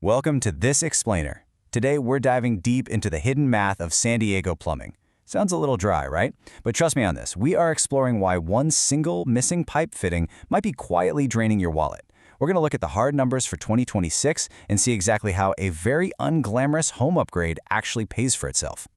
Welcome to This Explainer. Today we're diving deep into the hidden math of San Diego plumbing. Sounds a little dry, right? But trust me on this, we are exploring why one single missing pipe fitting might be quietly draining your wallet. We're going to look at the hard numbers for 2026 and see exactly how a very unglamorous home upgrade actually pays for itself.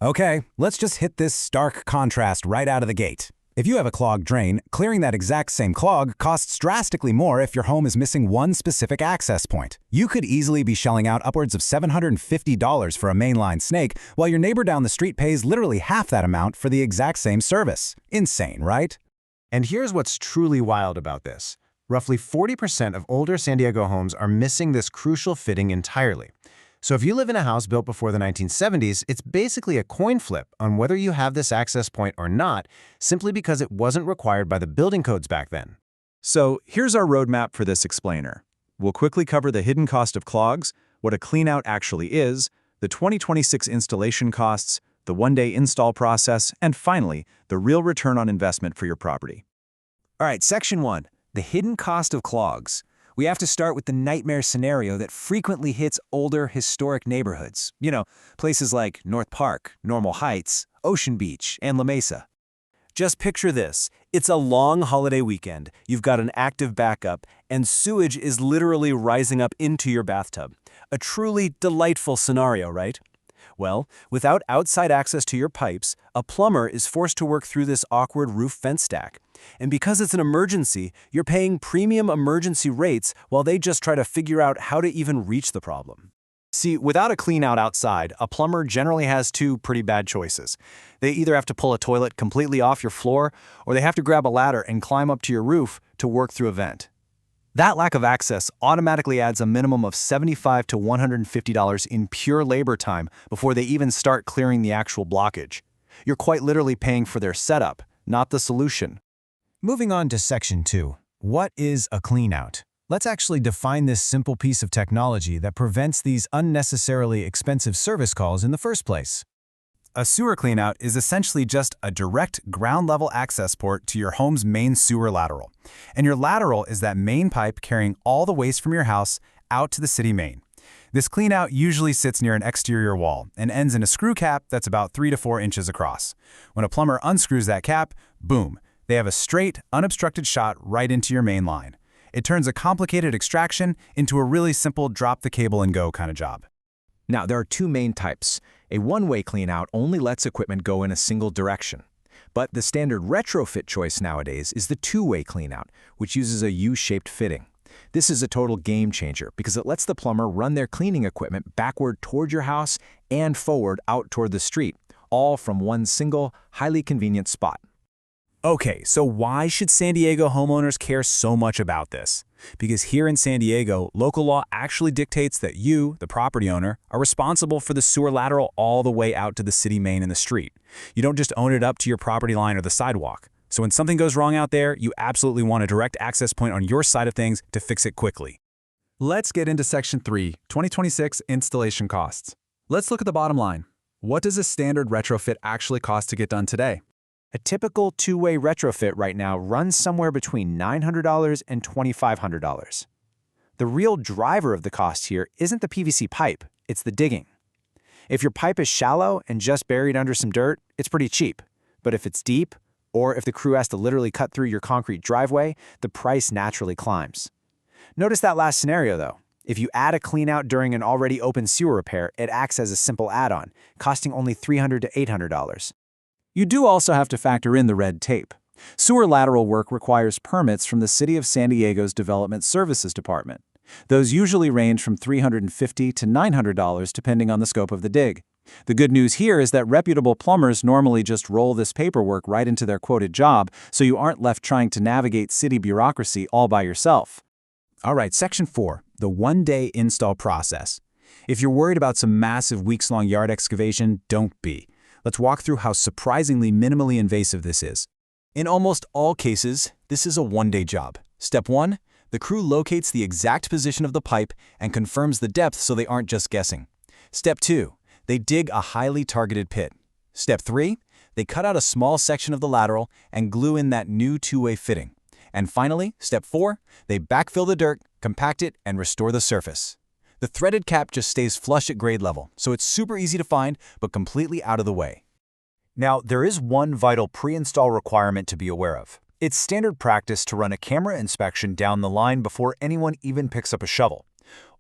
Okay, let's just hit this stark contrast right out of the gate. If you have a clogged drain, clearing that exact same clog costs drastically more if your home is missing one specific access point. You could easily be shelling out upwards of $750 for a mainline snake, while your neighbor down the street pays literally half that amount for the exact same service. Insane, right? And here's what's truly wild about this. Roughly 40% of older San Diego homes are missing this crucial fitting entirely. So if you live in a house built before the 1970s, it's basically a coin flip on whether you have this access point or not, simply because it wasn't required by the building codes back then. So here's our roadmap for this explainer. We'll quickly cover the hidden cost of clogs, what a cleanout actually is, the 2026 installation costs, the one-day install process, and finally, the real return on investment for your property. All right, Section 1, the hidden cost of clogs. We have to start with the nightmare scenario that frequently hits older, historic neighborhoods. You know, places like North Park, Normal Heights, Ocean Beach, and La Mesa. Just picture this. It's a long holiday weekend, you've got an active backup, and sewage is literally rising up into your bathtub. A truly delightful scenario, right? Well, without outside access to your pipes, a plumber is forced to work through this awkward roof vent stack. And because it's an emergency, you're paying premium emergency rates while they just try to figure out how to even reach the problem. See, without a cleanout outside, a plumber generally has two pretty bad choices. They either have to pull a toilet completely off your floor, or they have to grab a ladder and climb up to your roof to work through a vent. That lack of access automatically adds a minimum of $75 to $150 in pure labor time before they even start clearing the actual blockage. You're quite literally paying for their setup, not the solution. Moving on to Section 2. What is a cleanout? Let's actually define this simple piece of technology that prevents these unnecessarily expensive service calls in the first place. A sewer cleanout is essentially just a direct ground-level access port to your home's main sewer lateral. And your lateral is that main pipe carrying all the waste from your house out to the city main. This cleanout usually sits near an exterior wall and ends in a screw cap that's about 3 to 4 inches across. When a plumber unscrews that cap, boom, they have a straight, unobstructed shot right into your main line. It turns a complicated extraction into a really simple drop-the-cable-and-go kind of job. Now, there are two main types. A one-way cleanout only lets equipment go in a single direction. But the standard retrofit choice nowadays is the two-way cleanout, which uses a U-shaped fitting. This is a total game changer because it lets the plumber run their cleaning equipment backward toward your house and forward out toward the street, all from one single, highly convenient spot. Okay, so why should San Diego homeowners care so much about this? Because here in San Diego, local law actually dictates that you, the property owner, are responsible for the sewer lateral all the way out to the city main and the street. You don't just own it up to your property line or the sidewalk. So when something goes wrong out there, you absolutely want a direct access point on your side of things to fix it quickly. Let's get into Section 3, 2026 installation costs. Let's look at the bottom line. What does a standard retrofit actually cost to get done today? A typical two-way retrofit right now runs somewhere between $900 and $2,500. The real driver of the cost here isn't the PVC pipe, it's the digging. If your pipe is shallow and just buried under some dirt, it's pretty cheap. But if it's deep, or if the crew has to literally cut through your concrete driveway, the price naturally climbs. Notice that last scenario though. If you add a cleanout during an already open sewer repair, it acts as a simple add-on, costing only $300 to $800. You do also have to factor in the red tape. Sewer lateral work requires permits from the City of San Diego's Development Services Department. Those usually range from $350 to $900 depending on the scope of the dig. The good news here is that reputable plumbers normally just roll this paperwork right into their quoted job, so you aren't left trying to navigate city bureaucracy all by yourself. All right, Section 4, the one-day install process. If you're worried about some massive weeks-long yard excavation, don't be. Let's walk through how surprisingly minimally invasive this is. In almost all cases, this is a one-day job. Step 1, the crew locates the exact position of the pipe and confirms the depth so they aren't just guessing. Step 2, they dig a highly targeted pit. Step 3, they cut out a small section of the lateral and glue in that new two-way fitting. And finally, Step 4, they backfill the dirt, compact it, and restore the surface. The threaded cap just stays flush at grade level, so it's super easy to find, but completely out of the way. Now, there is one vital pre-install requirement to be aware of. It's standard practice to run a camera inspection down the line before anyone even picks up a shovel.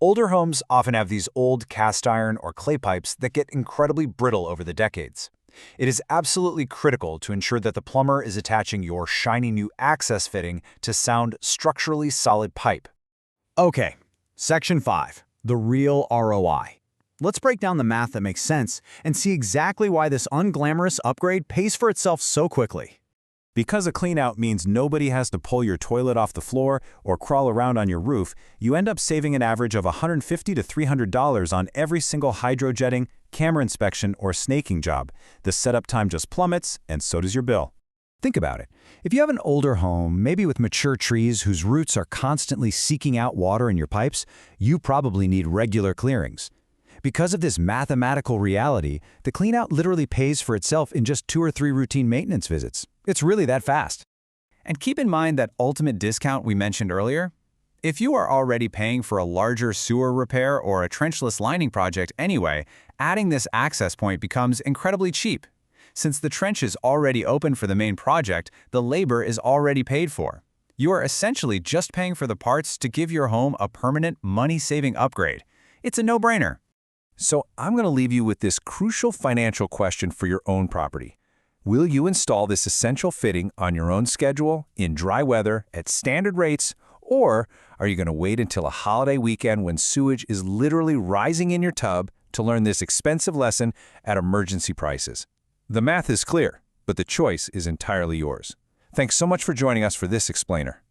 Older homes often have these old cast iron or clay pipes that get incredibly brittle over the decades. It is absolutely critical to ensure that the plumber is attaching your shiny new access fitting to sound, structurally solid pipe. Okay, Section 5, the real ROI. Let's break down the math that makes sense and see exactly why this unglamorous upgrade pays for itself so quickly. Because a cleanout means nobody has to pull your toilet off the floor or crawl around on your roof, you end up saving an average of $150 to $300 on every single hydrojetting, camera inspection, or snaking job. The setup time just plummets, and so does your bill. Think about it. If you have an older home, maybe with mature trees whose roots are constantly seeking out water in your pipes, you probably need regular clearings. Because of this mathematical reality, the cleanout literally pays for itself in just 2 or 3 routine maintenance visits. It's really that fast. And keep in mind that ultimate discount we mentioned earlier. If you are already paying for a larger sewer repair or a trenchless lining project anyway, adding this access point becomes incredibly cheap. Since the trench is already open for the main project, the labor is already paid for. You are essentially just paying for the parts to give your home a permanent money-saving upgrade. It's a no-brainer. So I'm going to leave you with this crucial financial question for your own property. Will you install this essential fitting on your own schedule, in dry weather, at standard rates, or are you going to wait until a holiday weekend when sewage is literally rising in your tub to learn this expensive lesson at emergency prices? The math is clear, but the choice is entirely yours. Thanks so much for joining us for this explainer.